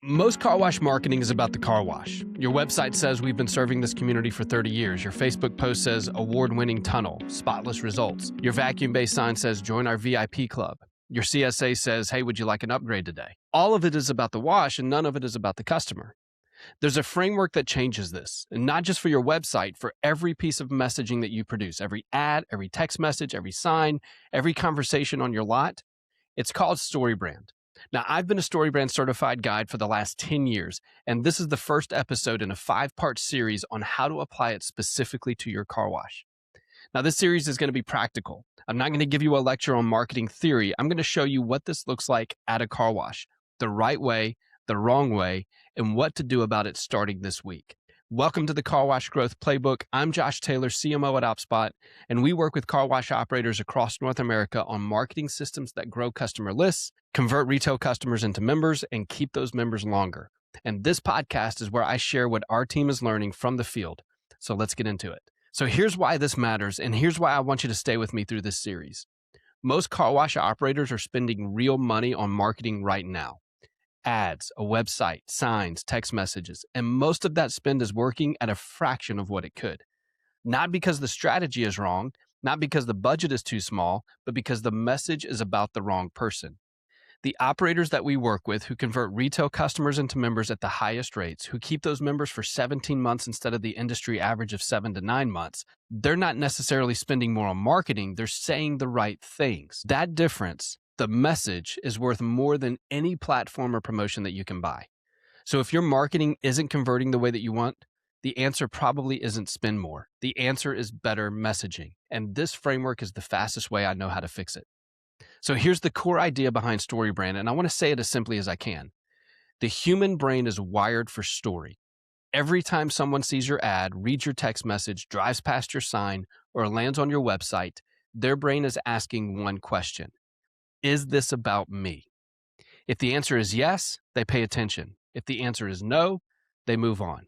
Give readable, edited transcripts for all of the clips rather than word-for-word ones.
Most car wash marketing is about the car wash. Your website says we've been serving this community for 30 years. Your Facebook post says award-winning tunnel, spotless results. Your vacuum-based sign says join our VIP club. Your CSA says, hey, would you like an upgrade today? All of it is about the wash and none of it is about the customer. There's a framework that changes this, and not just for your website, for every piece of messaging that you produce, every ad, every text message, every sign, every conversation on your lot. It's called StoryBrand. Now, I've been a StoryBrand Certified guide for the last 10 years, and this is the first episode in a 5-part series on how to apply it specifically to your car wash. Now, this series is going to be practical. I'm not going to give you a lecture on marketing theory. I'm going to show you what this looks like at a car wash, the right way, the wrong way, and what to do about it starting this week. Welcome to the Car Wash Growth Playbook. I'm Josh Taylor, CMO at OpSpot, and we work with car wash operators across North America on marketing systems that grow customer lists, convert retail customers into members, and keep those members longer. And this podcast is where I share what our team is learning from the field. So let's get into it. So here's why this matters, and here's why I want you to stay with me through this series. Most car wash operators are spending real money on marketing right now. Ads, a website, signs, text messages, and most of that spend is working at a fraction of what it could. Not because the strategy is wrong, not because the budget is too small, but because the message is about the wrong person. The operators that we work with who convert retail customers into members at the highest rates, who keep those members for 17 months instead of the industry average of 7 to 9 months, they're not necessarily spending more on marketing, they're saying the right things. That difference, the message, is worth more than any platform or promotion that you can buy. So if your marketing isn't converting the way that you want, the answer probably isn't spend more. The answer is better messaging. And this framework is the fastest way I know how to fix it. So here's the core idea behind StoryBrand, and I want to say it as simply as I can. The human brain is wired for story. Every time someone sees your ad, reads your text message, drives past your sign, or lands on your website, their brain is asking one question. Is this about me? If the answer is yes, they pay attention. If the answer is no, they move on.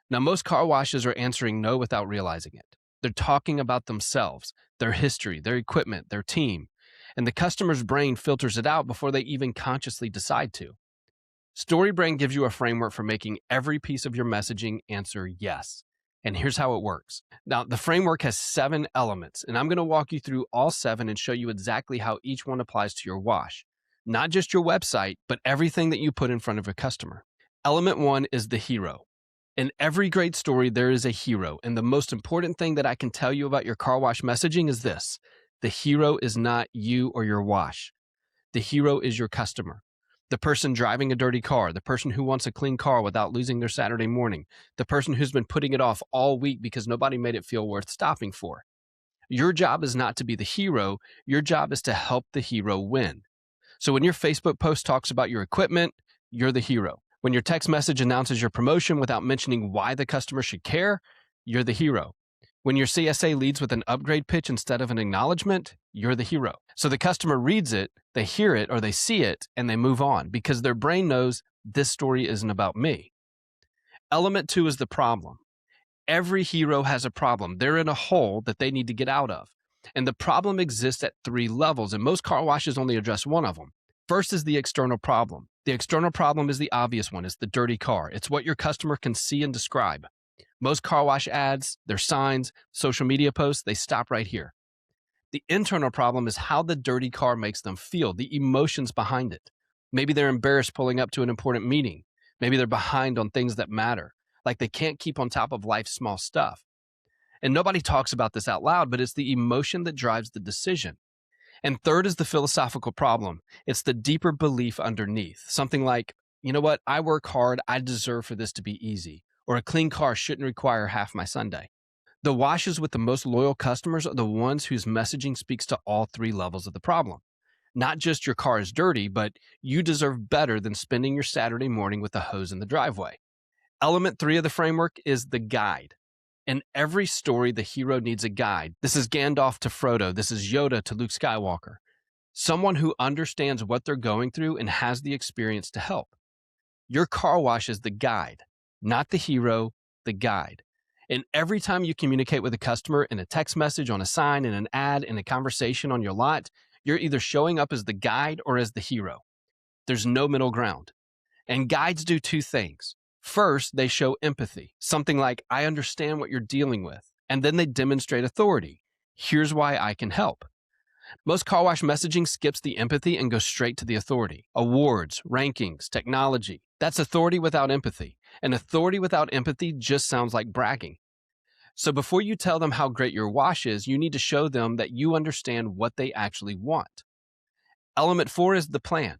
Now, most car washes are answering no without realizing it. They're talking about themselves, their history, their equipment, their team, and the customer's brain filters it out before they even consciously decide to. StoryBrand gives you a framework for making every piece of your messaging answer yes. And here's how it works. Now, the framework has 7 elements, and I'm going to walk you through all 7 and show you exactly how each one applies to your wash. Not just your website, but everything that you put in front of a customer. Element 1 is the hero. In every great story, there is a hero, and the most important thing that I can tell you about your car wash messaging is this. The hero is not you or your wash. The hero is your customer. The person driving a dirty car, the person who wants a clean car without losing their Saturday morning, the person who's been putting it off all week because nobody made it feel worth stopping for. Your job is not to be the hero. Your job is to help the hero win. So when your Facebook post talks about your equipment, you're the hero. When your text message announces your promotion without mentioning why the customer should care, you're the hero. When your CSA leads with an upgrade pitch instead of an acknowledgement, you're the hero. So the customer reads it, they hear it, or they see it, and they move on because their brain knows this story isn't about me. Element 2 is the problem. Every hero has a problem. They're in a hole that they need to get out of. And the problem exists at 3 levels, and most car washes only address one of them. First is the external problem. The external problem is the obvious one. It's the dirty car. It's what your customer can see and describe. Most car wash ads, their signs, social media posts, they stop right here. The internal problem is how the dirty car makes them feel, the emotions behind it. Maybe they're embarrassed pulling up to an important meeting. Maybe they're behind on things that matter, like they can't keep on top of life's small stuff. And nobody talks about this out loud, but it's the emotion that drives the decision. And third is the philosophical problem. It's the deeper belief underneath. Something like, you know what, I work hard, I deserve for this to be easy. Or a clean car shouldn't require half my Sunday. The washes with the most loyal customers are the ones whose messaging speaks to all 3 levels of the problem. Not just your car is dirty, but you deserve better than spending your Saturday morning with a hose in the driveway. Element 3 of the framework is the guide. In every story, the hero needs a guide. This is Gandalf to Frodo. This is Yoda to Luke Skywalker. Someone who understands what they're going through and has the experience to help. Your car wash is the guide. Not the hero, the guide. And every time you communicate with a customer in a text message, on a sign, in an ad, in a conversation on your lot, you're either showing up as the guide or as the hero. There's no middle ground. And guides do two things. First, they show empathy, something like, I understand what you're dealing with. And then they demonstrate authority. Here's why I can help. Most car wash messaging skips the empathy and goes straight to the authority. Awards, rankings, technology. That's authority without empathy. And authority without empathy just sounds like bragging. So before you tell them how great your wash is, you need to show them that you understand what they actually want. Element 4 is the plan.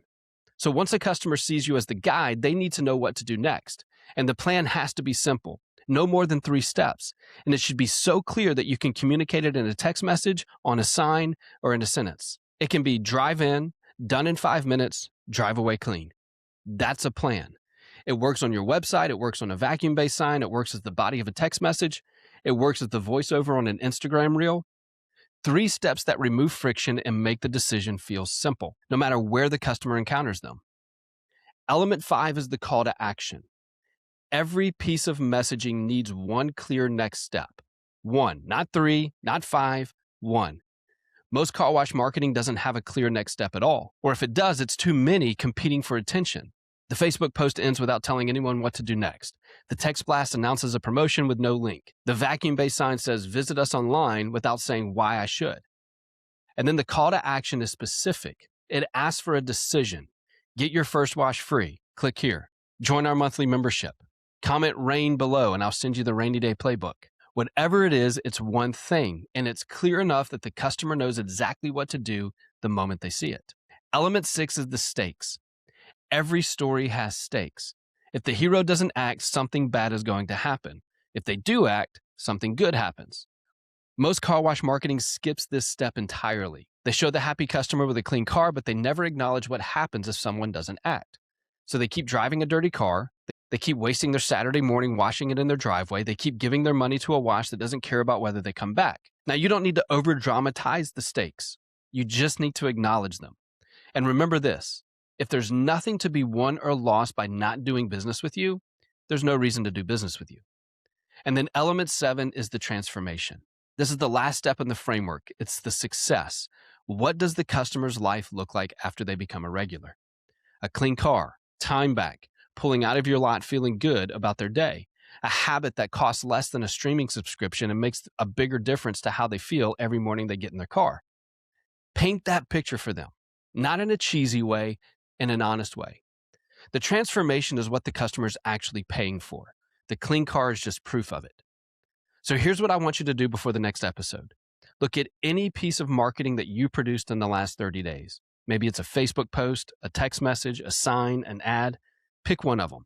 So once a customer sees you as the guide, they need to know what to do next. And the plan has to be simple, no more than 3 steps. And it should be so clear that you can communicate it in a text message, on a sign, or in a sentence. It can be drive in, done in 5 minutes, drive away clean. That's a plan. It works on your website. It works on a vacuum-based sign. It works as the body of a text message. It works as the voiceover on an Instagram reel. 3 steps that remove friction and make the decision feel simple, no matter where the customer encounters them. Element 5 is the call to action. Every piece of messaging needs one clear next step. 1, not 3, not 5, 1. Most car wash marketing doesn't have a clear next step at all. Or if it does, it's too many competing for attention. The Facebook post ends without telling anyone what to do next. The text blast announces a promotion with no link. The vacuum-based sign says, visit us online, without saying why I should. And then the call to action is specific. It asks for a decision. Get your first wash free. Click here. Join our monthly membership. Comment RAIN below and I'll send you the rainy day playbook. Whatever it is, it's one thing, and it's clear enough that the customer knows exactly what to do the moment they see it. Element 6 is the stakes. Every story has stakes. If the hero doesn't act, something bad is going to happen. If they do act, something good happens. Most car wash marketing skips this step entirely. They show the happy customer with a clean car, but they never acknowledge what happens if someone doesn't act. So they keep driving a dirty car. They keep wasting their Saturday morning washing it in their driveway. They keep giving their money to a wash that doesn't care about whether they come back. Now, you don't need to over-dramatize the stakes. You just need to acknowledge them. And remember this. If there's nothing to be won or lost by not doing business with you, there's no reason to do business with you. And then element 7 is the transformation. This is the last step in the framework. It's the success. What does the customer's life look like after they become a regular? A clean car, time back, pulling out of your lot feeling good about their day, a habit that costs less than a streaming subscription and makes a bigger difference to how they feel every morning they get in their car. Paint that picture for them, not in a cheesy way, in an honest way. The transformation is what the customer is actually paying for. The clean car is just proof of it. So here's what I want you to do before the next episode. Look at any piece of marketing that you produced in the last 30 days. Maybe it's a Facebook post, a text message, a sign, an ad. Pick one of them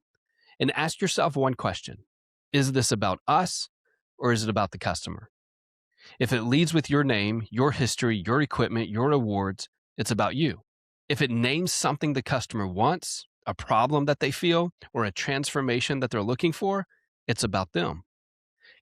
and ask yourself one question. Is this about us or is it about the customer? If it leads with your name, your history, your equipment, your awards, it's about you. If it names something the customer wants, a problem that they feel, or a transformation that they're looking for, it's about them.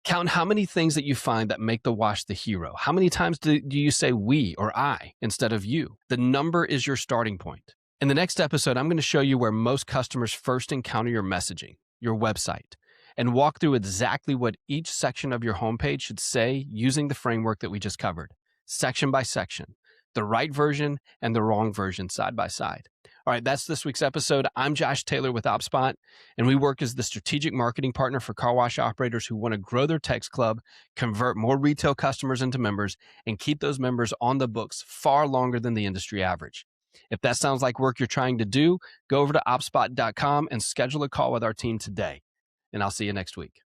Count how many things that you find that make the wash the hero. How many times do you say we or I instead of you? The number is your starting point. In the next episode, I'm going to show you where most customers first encounter your messaging, your website, and walk through exactly what each section of your homepage should say using the framework that we just covered, section by section, the right version and the wrong version side by side. All right, that's this week's episode. I'm Josh Taylor with OpSpot, and we work as the strategic marketing partner for car wash operators who want to grow their text club, convert more retail customers into members, and keep those members on the books far longer than the industry average. If that sounds like work you're trying to do, go over to opspot.com and schedule a call with our team today. And I'll see you next week.